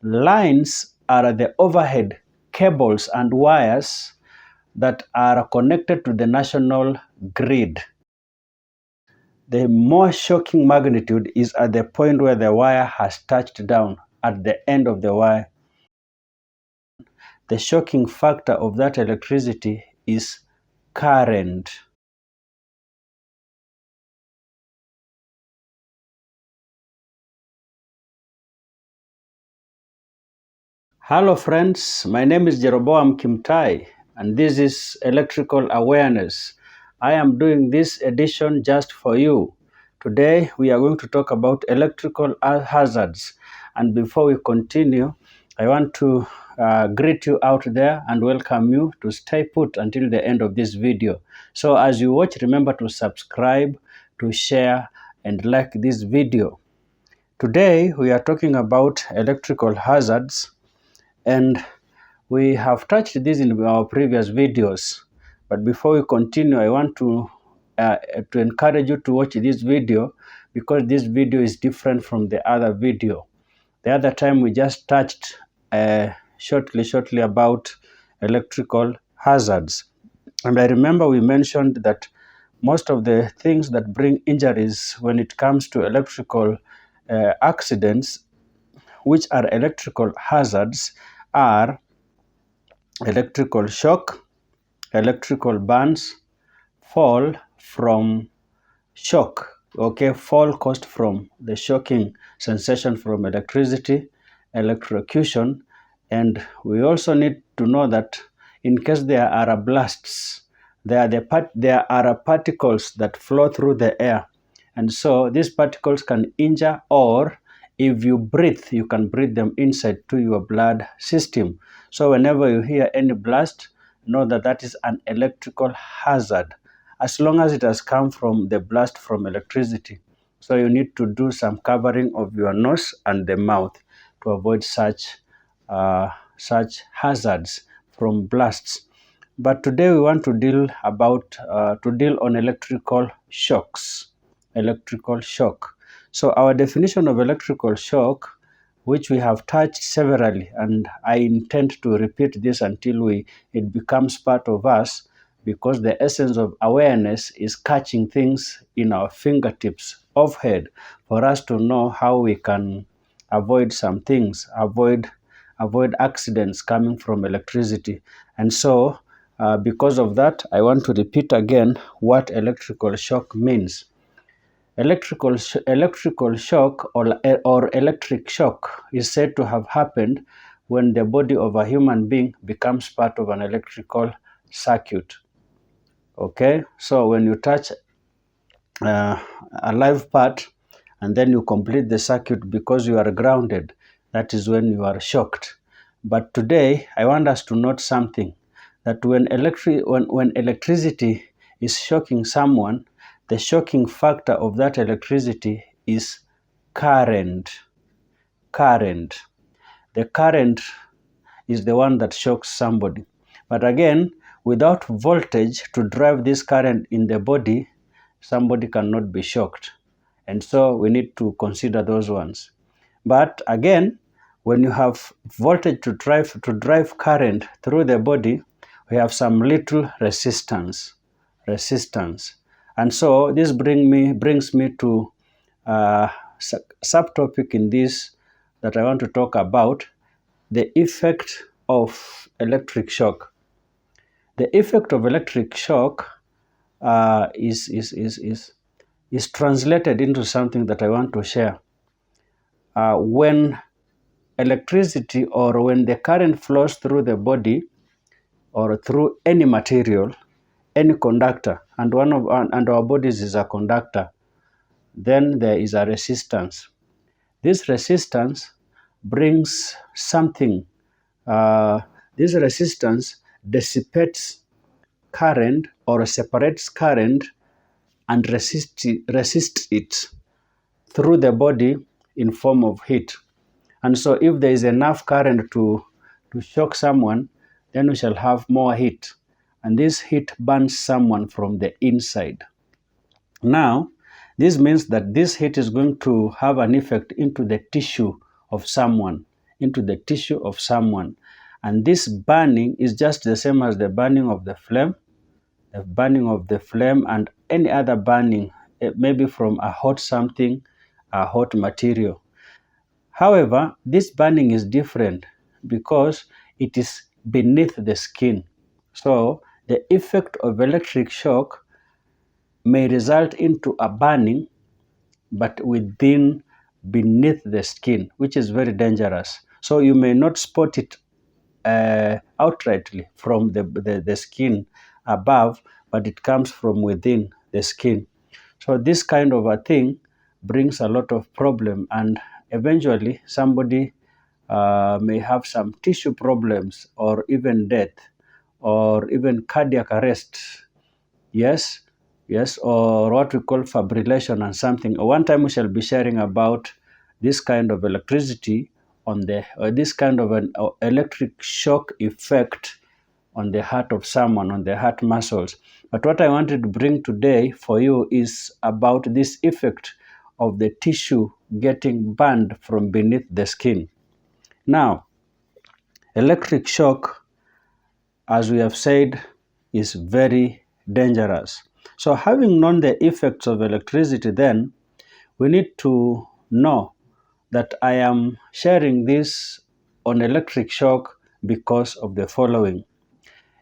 Lines are the overhead cables and wires that are connected to the national grid. The more shocking magnitude is at the point where the wire has touched down at the end of the wire. The shocking factor of that electricity is current. Hello friends, my name is Jeroboam Kimtai and this is Electrical Awareness. I am doing this edition just for you. Today we are going to talk about electrical hazards, and before we continue, I want to greet you out there and welcome you to stay put until the end of this video. So as you watch, remember to subscribe, to share and like this video. Today we are talking about electrical hazards, and we have touched this in our previous videos. But before we continue, I want to encourage you to watch this video, because this video is different from the other video. The other time we just touched shortly about electrical hazards. And I remember we mentioned that most of the things that bring injuries when it comes to electrical accidents, which are electrical hazards, are electrical shock, electrical burns, fall from shock. Okay, fall caused from the shocking sensation from electricity, electrocution, and we also need to know that in case there are blasts, there are particles that flow through the air, and so these particles can injure, or if you breathe, you can breathe them inside to your blood system. So whenever you hear any blast, know that that is an electrical hazard, as long as it has come from the blast from electricity. So you need to do some covering of your nose and the mouth to avoid such hazards from blasts. But today we want to deal on electrical shocks. Electrical shock. So our definition of electrical shock, which we have touched severally, and I intend to repeat this until it becomes part of us, because the essence of awareness is catching things in our fingertips of head for us to know how we can avoid some things, avoid accidents coming from electricity. And so because of that, I want to repeat again what electrical shock means. Electrical shock or electric shock is said to have happened when the body of a human being becomes part of an electrical circuit. Okay, so when you touch a live part and then you complete the circuit because you are grounded, that is when you are shocked. But today I want us to note something, that when electricity is shocking someone, the shocking factor of that electricity is current. The current is the one that shocks somebody. But again, without voltage to drive this current in the body, somebody cannot be shocked. And so we need to consider those ones. But again, when you have voltage to drive current through the body, we have some little resistance. And so this brings me to a subtopic in this that I want to talk about: the effect of electric shock. The effect of electric shock is translated into something that I want to share. When electricity, or when the current flows through the body or through any material, any conductor, and our bodies is a conductor, then there is a resistance. This resistance brings something. This resistance dissipates current or separates current and resists it through the body in form of heat. And so if there is enough current to shock someone, then we shall have more heat. And this heat burns someone from the inside. Now, this means that this heat is going to have an effect into the tissue of someone, into the tissue of someone. And this burning is just the same as the burning of the flame and any other burning, maybe from a hot something, a hot material. However, this burning is different because it is beneath the skin. So the effect of electric shock may result into a burning but within beneath the skin, which is very dangerous. So you may not spot it outrightly from the skin above, but it comes from within the skin. So this kind of a thing brings a lot of problem, and eventually somebody may have some tissue problems or even death or even cardiac arrest. Yes, yes, or what we call fibrillation and something. One time we shall be sharing about this kind of electricity on the, this kind of an electric shock effect on the heart of someone, on the heart muscles. But what I wanted to bring today for you is about this effect of the tissue getting burned from beneath the skin. Now, electric shock, as we have said, is very dangerous. So having known the effects of electricity, then we need to know that I am sharing this on electric shock because of the following.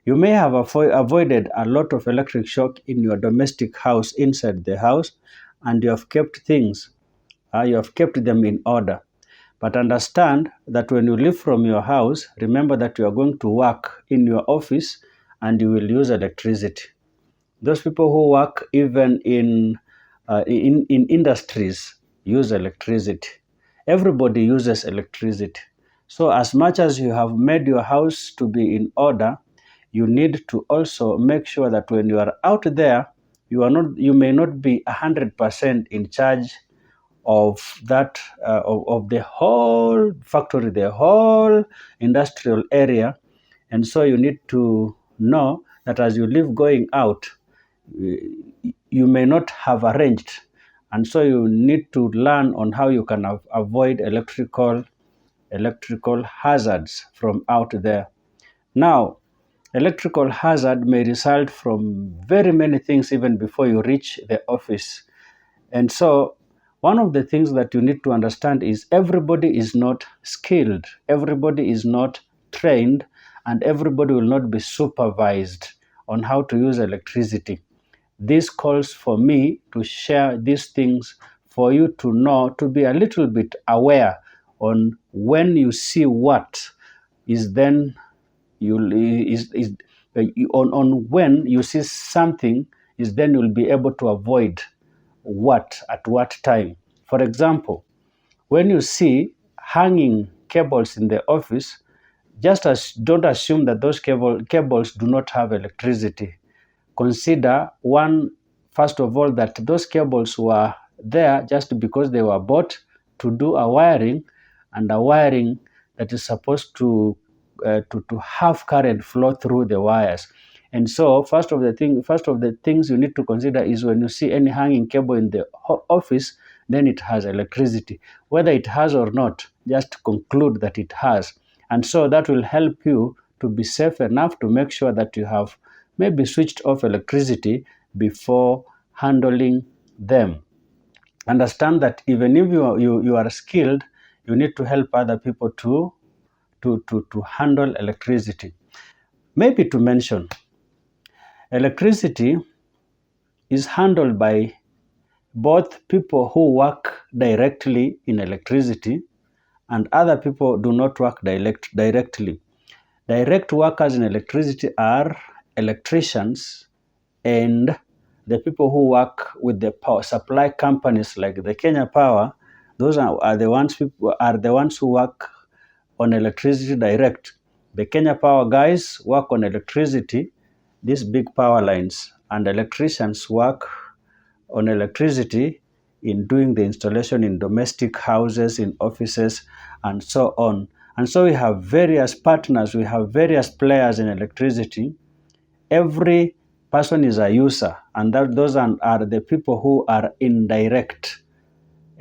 You may have avoided a lot of electric shock in your domestic house, inside the house, and you have kept things, you have kept them in order. But understand that when you leave from your house, remember that you are going to work in your office and you will use electricity. Those people who work even in industries use electricity. Everybody uses electricity. So as much as you have made your house to be in order, you need to also make sure that when you are out there, you may not be 100% in charge of that of the whole factory, the whole industrial area. And so you need to know that as you live going out, you may not have arranged, and so you need to learn on how you can avoid electrical hazards from out there. Now, electrical hazard may result from very many things even before you reach the office. And so one of the things that you need to understand is everybody is not skilled, everybody is not trained, and everybody will not be supervised on how to use electricity. This calls for me to share these things for you to know, to be a little bit aware on when you see what is then you is on when you see something is then you'll be able to avoid what at what time. For example, when you see hanging cables in the office, just as don't assume that those cables do not have electricity. Consider one, first of all, that those cables were there just because they were bought to do a wiring, and a wiring that is supposed to have current flow through the wires. And so first of the things you need to consider is when you see any hanging cable in the office, then it has electricity. Whether it has or not, just conclude that it has. And so that will help you to be safe enough to make sure that you have maybe switched off electricity before handling them. Understand that even if you are skilled, you need to help other people to handle electricity. Maybe to mention, electricity is handled by both people who work directly in electricity and other people do not work directly. Direct workers in electricity are electricians and the people who work with the power supply companies like the Kenya Power. Those are the ones who work on electricity direct. The Kenya Power guys work on electricity, these big power lines, and electricians work on electricity in doing the installation in domestic houses, in offices, and so on. And so we have various partners, we have various players in electricity. Every person is a user, and those are the people who are indirect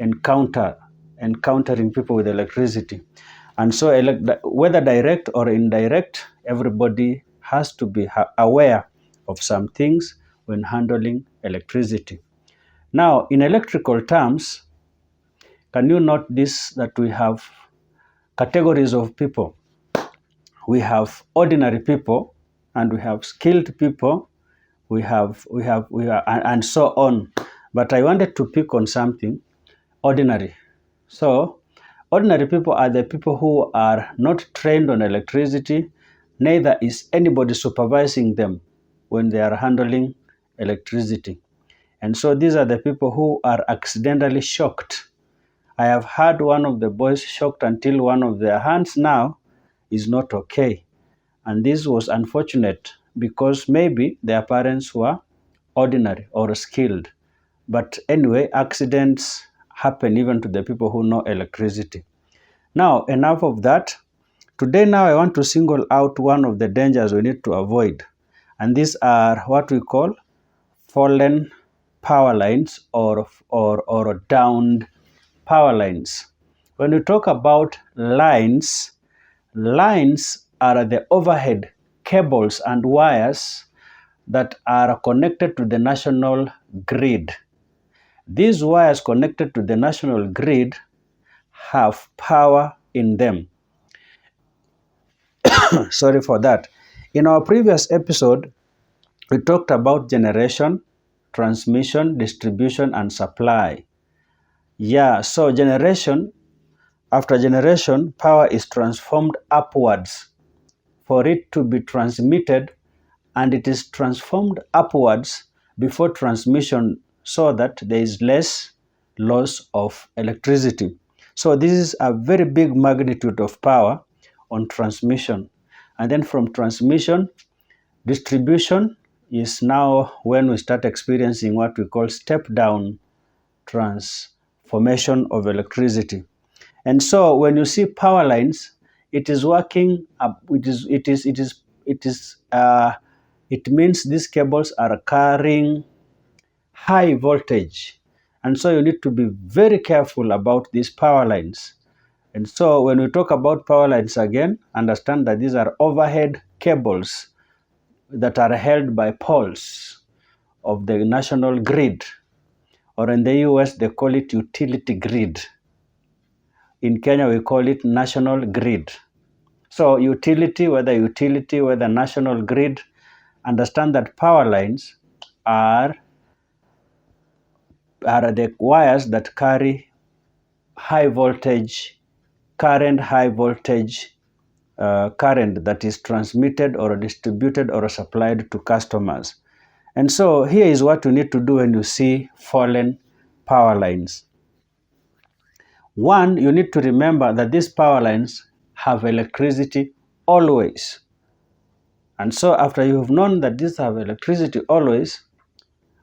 encountering people with electricity. And so whether direct or indirect, everybody has to be aware of some things when handling electricity. Now, in electrical terms, can you note this, that we have categories of people? We have ordinary people, and we have skilled people, and so on. But I wanted to pick on something: ordinary. So, ordinary people are the people who are not trained on electricity, neither is anybody supervising them when they are handling electricity. And so these are the people who are accidentally shocked. I have had one of the boys shocked until one of their hands now is not okay. And this was unfortunate because maybe their parents were ordinary or skilled. But anyway, accidents happen even to the people who know electricity. Now, enough of that. Today, now I want to single out one of the dangers we need to avoid. And these are what we call fallen power lines or downed power lines. When we talk about lines, lines are the overhead cables and wires that are connected to the national grid. These wires connected to the national grid have power in them. Sorry for that. In our previous episode, we talked about generation, transmission, distribution, and supply. Yeah, so after generation, power is transformed upwards for it to be transmitted, and it is transformed upwards before transmission so that there is less loss of electricity. So this is a very big magnitude of power on transmission. And then from transmission, distribution is now when we start experiencing what we call step-down transformation of electricity. And so when you see power lines, it is working. It means these cables are carrying high voltage, and so you need to be very careful about these power lines. And so when we talk about power lines again, understand that these are overhead cables that are held by poles of the national grid, or in the US they call it utility grid. In Kenya we call it national grid. So whether national grid, understand that power lines are the wires that carry high voltage current that is transmitted or distributed or supplied to customers. And so here is what you need to do when you see fallen power lines. One, you need to remember that these power lines have electricity always. And so after you have known that these have electricity always,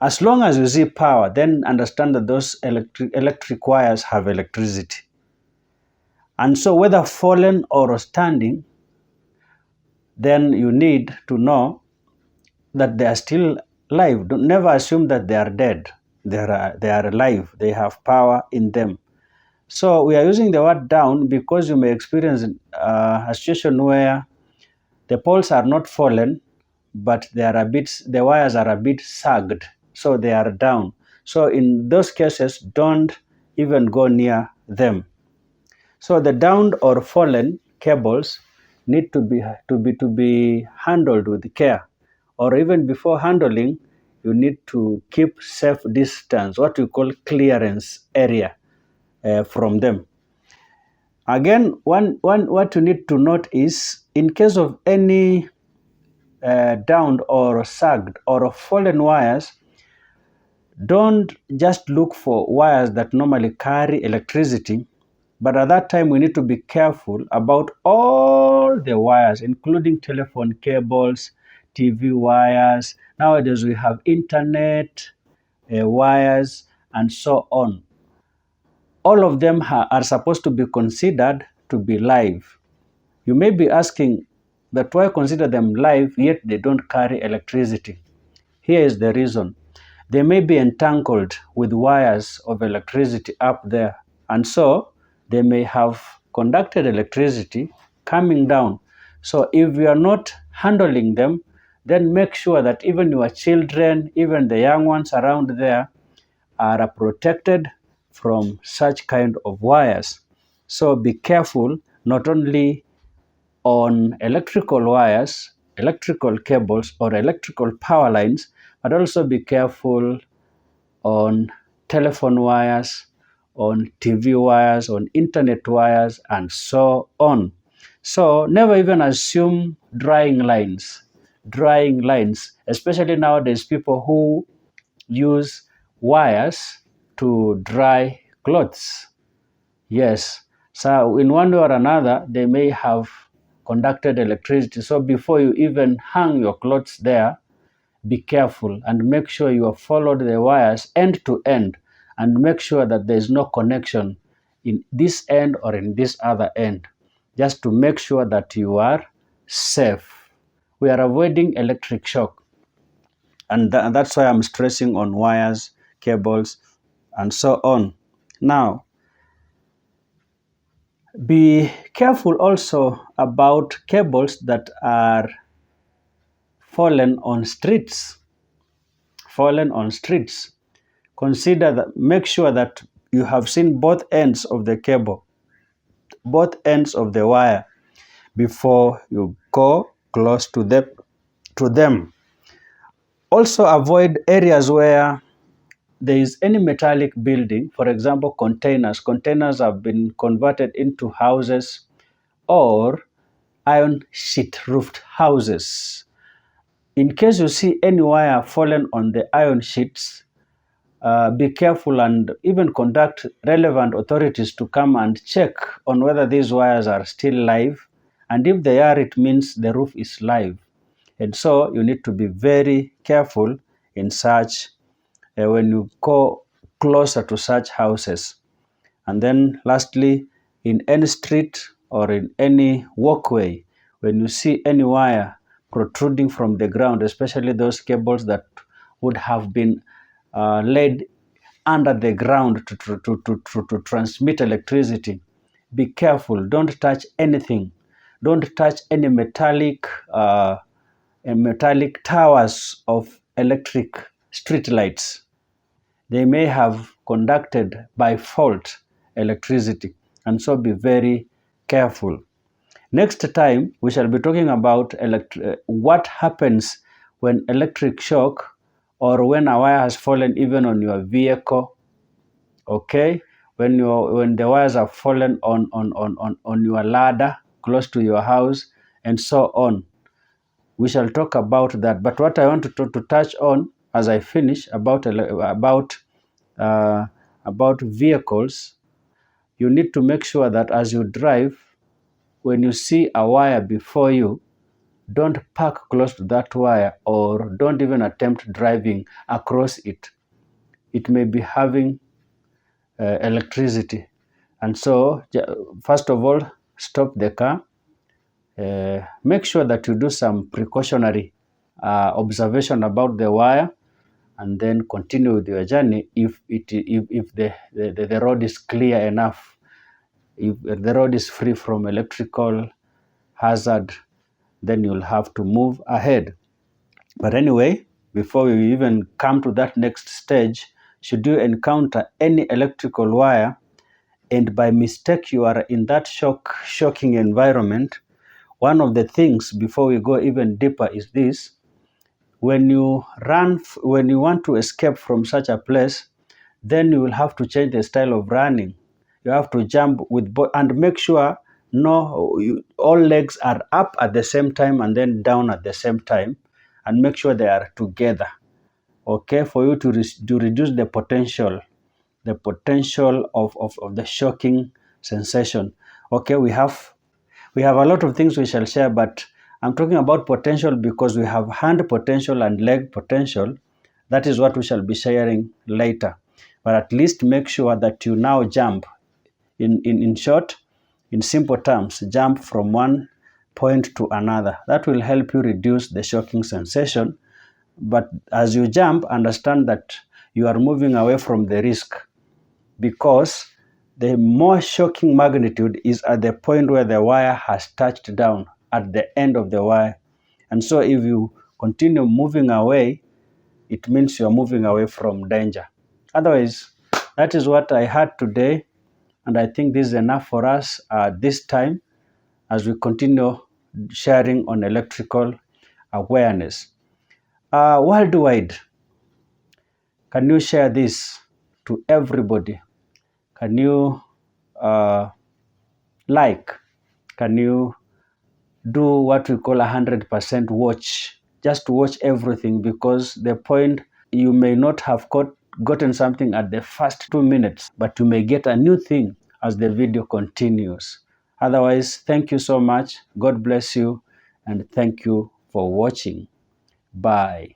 as long as you see power, then understand that those electric wires have electricity. And so whether fallen or standing, then you need to know that they are still alive. Don't never assume that they are dead. They are alive. They have power in them. So we are using the word down because you may experience a situation where the poles are not fallen, but the wires are a bit sagged, so they are down. So in those cases, don't even go near them. So the downed or fallen cables need to be handled with care, or even before handling, you need to keep safe distance, what we call clearance area from them. Again, what you need to note is, in case of any downed or sagged or fallen wires, don't just look for wires that normally carry electricity, but at that time we need to be careful about all the wires, including telephone cables, TV wires. Nowadays we have internet wires and so on. All of them are supposed to be considered to be live. You may be asking that why consider them live yet they don't carry electricity. Here is the reason. They may be entangled with wires of electricity up there, and so they may have conducted electricity coming down. So if you are not handling them, then make sure that even your children, even the young ones around there, are protected from such kind of wires. So be careful not only on electrical wires, electrical cables, or electrical power lines, but also be careful on telephone wires, on TV wires, on internet wires, and so on. So never even assume drying lines. Drying lines, especially nowadays, people who use wires to dry clothes. Yes. So in one way or another, they may have conducted electricity. So before you even hang your clothes there, be careful and make sure you have followed the wires end to end and make sure that there is no connection in this end or in this other end, just to make sure that you are safe. We are avoiding electric shock, and that's why I'm stressing on wires, cables, and so on. Now, be careful also about cables that are fallen on streets. Fallen on streets. Consider that, make sure that you have seen both ends of the cable, both ends of the wire before you go close to them. Also avoid areas where there is any metallic building, for example, containers. Containers have been converted into houses or iron sheet roofed houses. In case you see any wire fallen on the iron sheets, be careful and even contact relevant authorities to come and check on whether these wires are still live. And if they are, it means the roof is live. And so you need to be very careful in such when you go closer to such houses. And then lastly, in any street or in any walkway, when you see any wire protruding from the ground, especially those cables that would have been laid under the ground to transmit electricity, be careful. Don't touch anything. Don't touch any metallic towers of electric street lights. They may have conducted by fault electricity, and so be very careful. Next time, we shall be talking about what happens when electric shock or when a wire has fallen even on your vehicle, okay? When the wires have fallen on your ladder close to your house and so on. We shall talk about that. But what I want to touch on as I finish about vehicles, you need to make sure that as you drive, when you see a wire before you, don't park close to that wire or don't even attempt driving across it. It may be having electricity. And so, first of all, stop the car. Make sure that you do some precautionary observation about the wire, and then continue with your journey if the road is clear enough. If the road is free from electrical hazard, then you'll have to move ahead. But anyway, before we even come to that next stage, should you encounter any electrical wire and by mistake you are in that shocking environment, one of the things before we go even deeper is this: when you want to escape from such a place, then you will have to change the style of running. You have to jump with both and make sure all legs are up at the same time and then down at the same time, and make sure they are together. Okay, for you to reduce the potential of the shocking sensation. Okay, we have a lot of things we shall share, but I'm talking about potential because we have hand potential and leg potential. That is what we shall be sharing later. But at least make sure that you now jump. In short, in simple terms, jump from one point to another. That will help you reduce the shocking sensation. But as you jump, understand that you are moving away from the risk, because The more shocking magnitude is at the point where the wire has touched down at the end of the wire. And so if you continue moving away, it means you're moving away from danger. Otherwise, that is what I had today. And I think this is enough for us this time as we continue sharing on electrical awareness. Worldwide, can you share this to everybody? Can you like? Can you do what we call 100% watch? Just watch everything, because the point, you may not have gotten something at the first 2 minutes, but you may get a new thing as the video continues. Otherwise, thank you so much. God bless you, and thank you for watching. Bye.